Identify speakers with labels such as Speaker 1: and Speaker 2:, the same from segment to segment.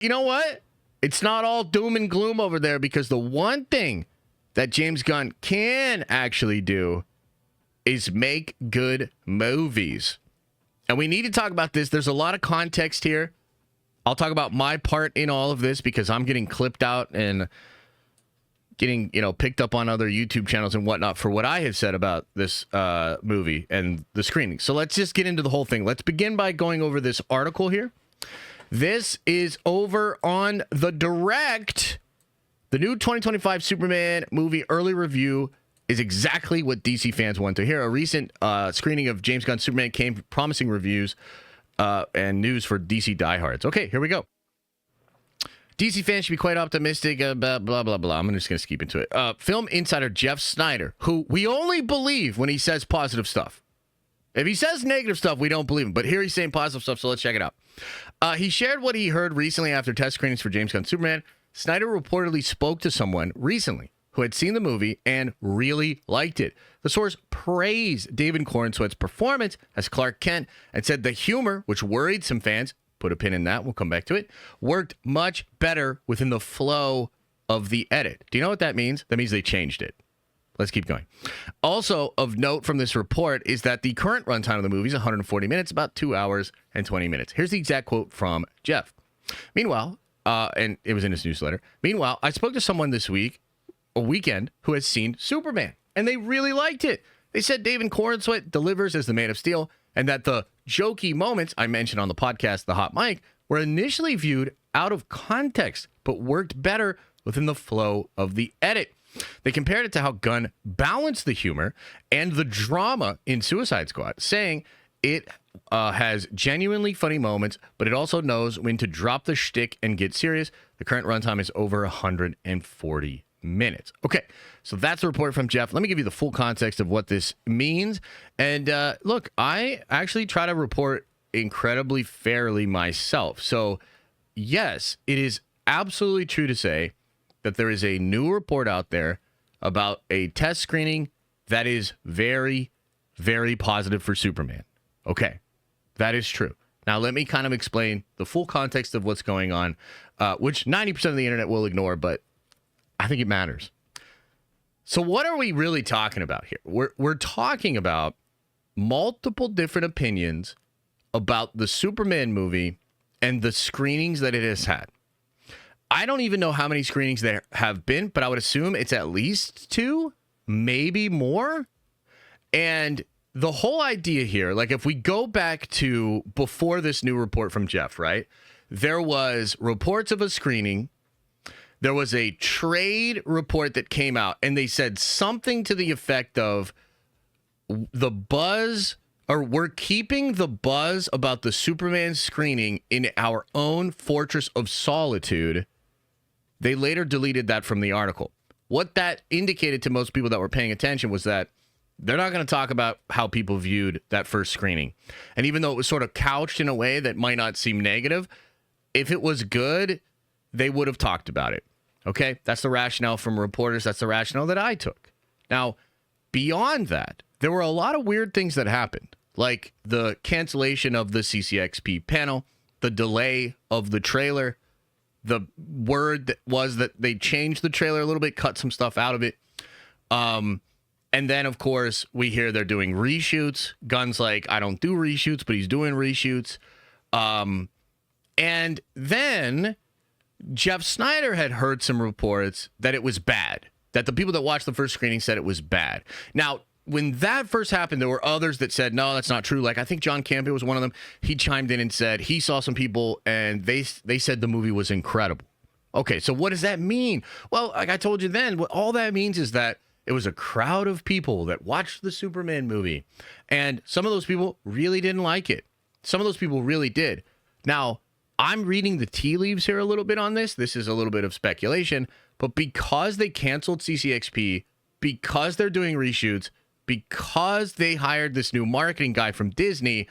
Speaker 1: you know what? It's not all doom and gloom over there, because the one thing that James Gunn can actually do is make good movies. And we need to talk about this. There's a lot of context here. I'll talk about my part in all of this because I'm getting clipped out and getting, picked up on other YouTube channels and whatnot for what I have said about this movie and the screening. So let's just get into the whole thing. Let's begin by going over this article here. This is over on The Direct. The new 2025 Superman movie early review is exactly what DC fans want to hear. A recent screening of James Gunn's Superman came with promising reviews and news for DC diehards. Okay, here we go. DC fans should be quite optimistic about blah, blah, blah. I'm just going to skip into it. Film insider Jeff Snyder, who we only believe when he says positive stuff. If he says negative stuff, we don't believe him. But here he's saying positive stuff, so let's check it out. He shared what he heard recently after test screenings for James Gunn's Superman. Snyder reportedly spoke to someone recently who had seen the movie and really liked it. The source praised David Corenswet's performance as Clark Kent and said the humor, which worried some fans, put a pin in that, we'll come back to it, worked much better within the flow of the edit. Do you know what that means? That means they changed it. Let's keep going. Also of note from this report is that the current runtime of the movie is 140 minutes, about 2 hours and 20 minutes. Here's the exact quote from Jeff. Meanwhile, and it was in his newsletter. Meanwhile, I spoke to someone this weekend, who has seen Superman, and they really liked it. They said David Corenswet delivers as the Man of Steel, and that the jokey moments I mentioned on the podcast, The Hot Mic, were initially viewed out of context, but worked better within the flow of the edit. They compared it to how Gunn balanced the humor and the drama in Suicide Squad, saying it has genuinely funny moments, but it also knows when to drop the shtick and get serious. The current runtime is over 140 minutes. Okay, so that's a report from Jeff. Let me give you the full context of what this means. And look, I actually try to report incredibly fairly myself. So yes, it is absolutely true to say that there is a new report out there about a test screening that is very, very positive for Superman. Okay, that is true. Now, let me kind of explain the full context of what's going on, which 90% of the internet will ignore, but I think it matters. So what are we really talking about here? We're talking about multiple different opinions about the Superman movie and the screenings that it has had. I don't even know how many screenings there have been, but I would assume it's at least 2, maybe more. And the whole idea here, like if we go back to before this new report from Jeff, right? There was reports of a screening. There was a trade report that came out, and they said something to the effect of the buzz, or we're keeping the buzz about the Superman screening in our own Fortress of Solitude. They later deleted that from the article. What that indicated to most people that were paying attention was that they're not going to talk about how people viewed that first screening. And even though it was sort of couched in a way that might not seem negative, if it was good, they would have talked about it. Okay? That's the rationale from reporters. That's the rationale that I took. Now, beyond that, there were a lot of weird things that happened, like the cancellation of the CCXP panel, the delay of the trailer. The word that was that they changed the trailer a little bit, cut some stuff out of it. And then, of course, we hear they're doing reshoots. Gunn's like, I don't do reshoots, but he's doing reshoots. And then Jeff Snyder had heard some reports that it was bad, that the people that watched the first screening said it was bad. Now, when that first happened, there were others that said, no, that's not true. Like, I think John Campbell was one of them. He chimed in and said he saw some people and they said the movie was incredible. Okay, so what does that mean? Well, like I told you then, what all that means is that it was a crowd of people that watched the Superman movie. And some of those people really didn't like it. Some of those people really did. Now, I'm reading the tea leaves here a little bit on this. This is a little bit of speculation. But because they canceled CCXP, because they're doing reshoots, because they hired this new marketing guy from Disney,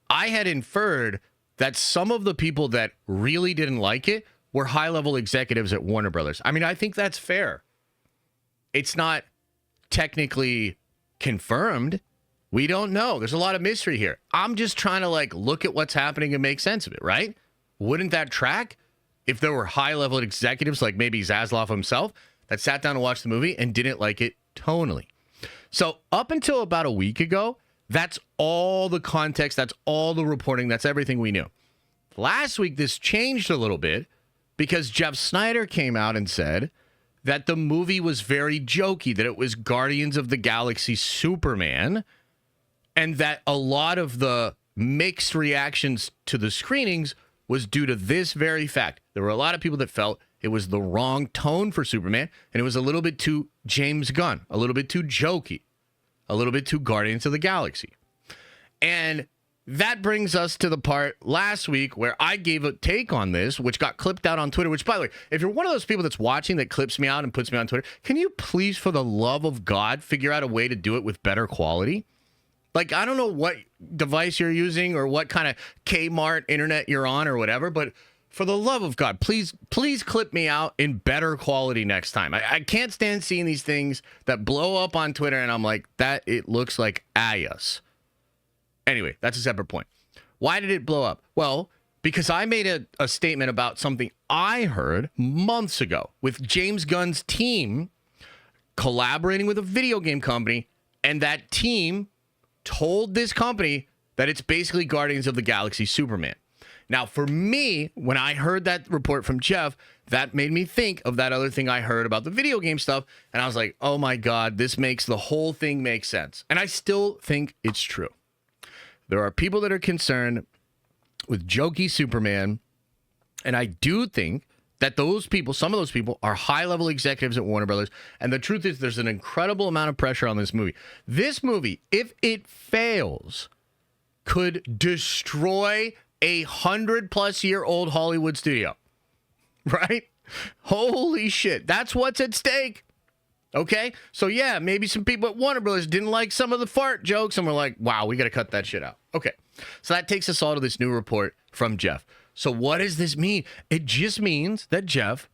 Speaker 1: I had inferred that some of the people that really didn't like it were high-level executives at Warner Brothers. I mean, I think that's fair. It's not technically confirmed. We don't know. There's a lot of mystery here. I'm just trying to, look at what's happening and make sense of it, right? Wouldn't that track? if there were high-level executives like maybe Zaslav himself that sat down and watched the movie and didn't like it tonally. So up until about a week ago, that's all the context, that's all the reporting, that's everything we knew. Last week, this changed a little bit because Jeff Snyder came out and said that the movie was very jokey, that it was Guardians of the Galaxy Superman, and that a lot of the mixed reactions to the screenings was due to this very fact. There were a lot of people that felt it was the wrong tone for Superman, and it was a little bit too James Gunn, a little bit too jokey, a little bit too Guardians of the Galaxy. And that brings us to the part last week where I gave a take on this, which got clipped out on Twitter, which, by the way, if you're one of those people that's watching that clips me out and puts me on Twitter, can you please, for the love of God, figure out a way to do it with better quality? Like, I don't know what device you're using or what kind of Kmart internet you're on or whatever, but for the love of God, please clip me out in better quality next time. I can't stand seeing these things that blow up on Twitter, and I'm like, that it looks like Ayus. Anyway, that's a separate point. Why did it blow up? Well, because I made a statement about something I heard months ago with James Gunn's team collaborating with a video game company, and that team told this company that it's basically Guardians of the Galaxy Superman. Now, for me, when I heard that report from Jeff, that made me think of that other thing I heard about the video game stuff, and I was like, oh my God, this makes the whole thing make sense. And I still think it's true. There are people that are concerned with jokey Superman, and I do think that those people, some of those people, are high-level executives at Warner Brothers, and the truth is there's an incredible amount of pressure on this movie. This movie, if it fails, could destroy a 100-plus-year-old Hollywood studio, right? Holy shit, that's what's at stake. Okay, so yeah, maybe some people at Warner Brothers didn't like some of the fart jokes and were like, wow, we got to cut that shit out. Okay, so that takes us all to this new report from Jeff. So what does this mean? It just means that Jeff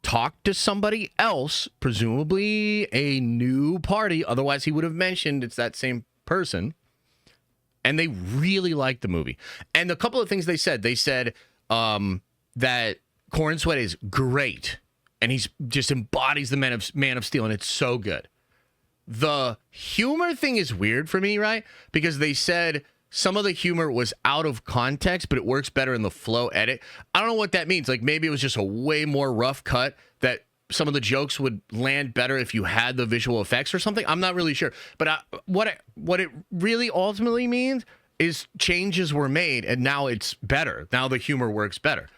Speaker 1: talked to somebody else, presumably a new party, otherwise he would have mentioned it's that same person, and they really liked the movie. And a couple of things they said that Corn Sweat is great. And he's just embodies the Man of Steel, and it's so good. The humor thing is weird for me, right? Because they said some of the humor was out of context, but it works better in the flow edit. I don't know what that means. Like, maybe it was just a way more rough cut that some of the jokes would land better if you had the visual effects or something. I'm not really sure. But what it really ultimately means is changes were made, and now it's better. Now the humor works better.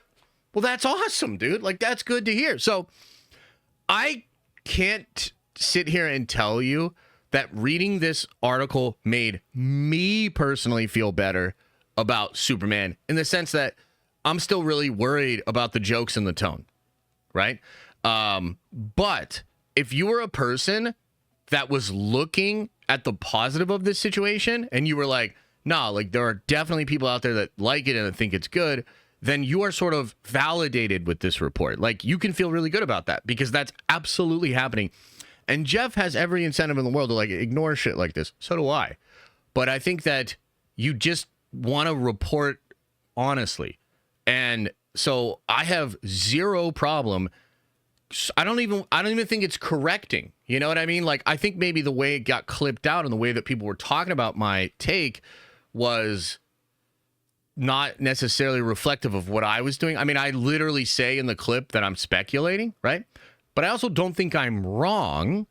Speaker 1: Well, that's awesome, dude. Like, that's good to hear. So I can't sit here and tell you that reading this article made me personally feel better about Superman in the sense that I'm still really worried about the jokes and the tone, right? But if you were a person that was looking at the positive of this situation and you were like, nah, like there are definitely people out there that like it and think it's good, then you are sort of validated with this report. Like, you can feel really good about that because that's absolutely happening. And Jeff has every incentive in the world to, like, ignore shit like this. So do I. But I think that you just want to report honestly. And so I have zero problem. I don't even think it's correcting. You know what I mean? Like, I think maybe the way it got clipped out and the way that people were talking about my take was not necessarily reflective of what I was doing. I mean, I literally say in the clip that I'm speculating, right? But I also don't think I'm wrong.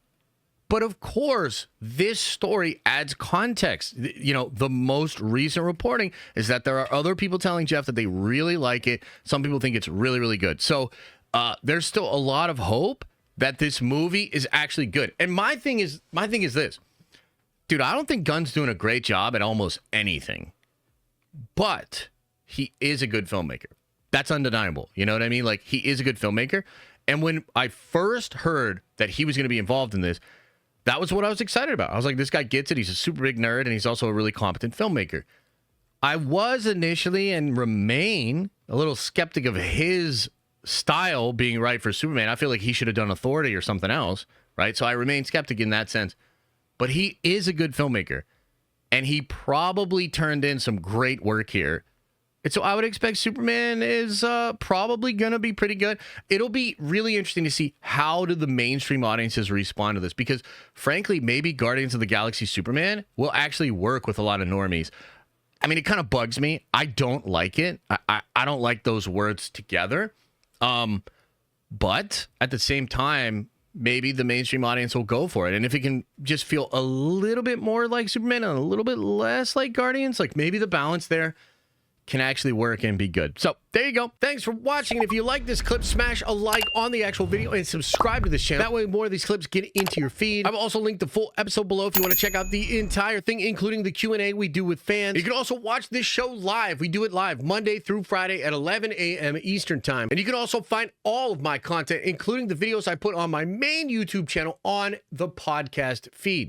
Speaker 1: But of course, this story adds context. You know, the most recent reporting is that there are other people telling Jeff that they really like it. Some people think it's really, really good. So there's still a lot of hope that this movie is actually good. And my thing is this. Dude, I don't think Gunn's doing a great job at almost anything. But he is a good filmmaker. That's undeniable. You know what I mean? Like, he is a good filmmaker. And when I first heard that he was going to be involved in this, that was what I was excited about. I was like, this guy gets it. He's a super big nerd, and he's also a really competent filmmaker. I was initially and remain a little skeptic of his style being right for Superman. I feel like he should have done Authority or something else, right? So I remain skeptic in that sense. But he is a good filmmaker. And he probably turned in some great work here. And so I would expect Superman is probably going to be pretty good. It'll be really interesting to see how do the mainstream audiences respond to this, because frankly, maybe Guardians of the Galaxy Superman will actually work with a lot of normies. I mean, it kind of bugs me. I don't like it. I don't like those words together. But at the same time, maybe the mainstream audience will go for it. And if it can just feel a little bit more like Superman and a little bit less like Guardians, like maybe the balance there can actually work and be good. So there you go. Thanks for watching. And if you like this clip, smash a like on the actual video and subscribe to this channel. That way more of these clips get into your feed. I've also linked the full episode below if you want to check out the entire thing, including the Q&A we do with fans. You can also watch this show live. We do it live Monday through Friday at 11 a.m. Eastern time. And you can also find all of my content, including the videos I put on my main YouTube channel, on the podcast feed.